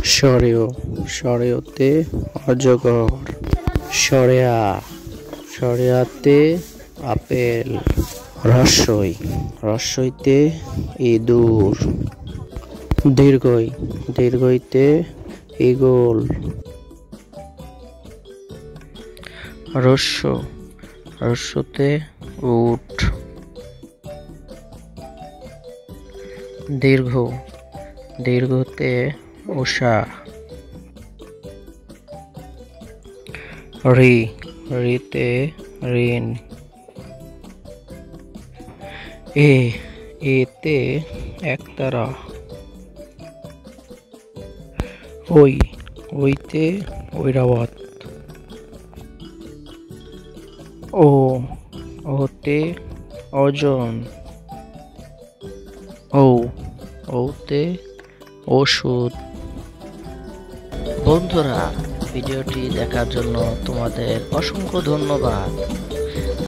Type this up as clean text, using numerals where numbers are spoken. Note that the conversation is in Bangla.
সরেও, সরেওতে অজগর। সরেয়া, সরেয়াতে আপেল। রস্বই, রস্বইতে ইঁদুর। দীর্ঘই, দীর্ঘইতে ঈগল। রস্য, রস্যতে উট। দীর্ঘ, দীর্ঘতে উষা। ঋ, ঋতে ঋণ। এ, এতে একতারা। ওই, ওইতে ঐরাবত। ও, ওতে ওজন। ঔ, ঔতে ওষুধ। বন্ধুরা, ভিডিওটি দেখার জন্য তোমাদের অসংখ্য ধন্যবাদ।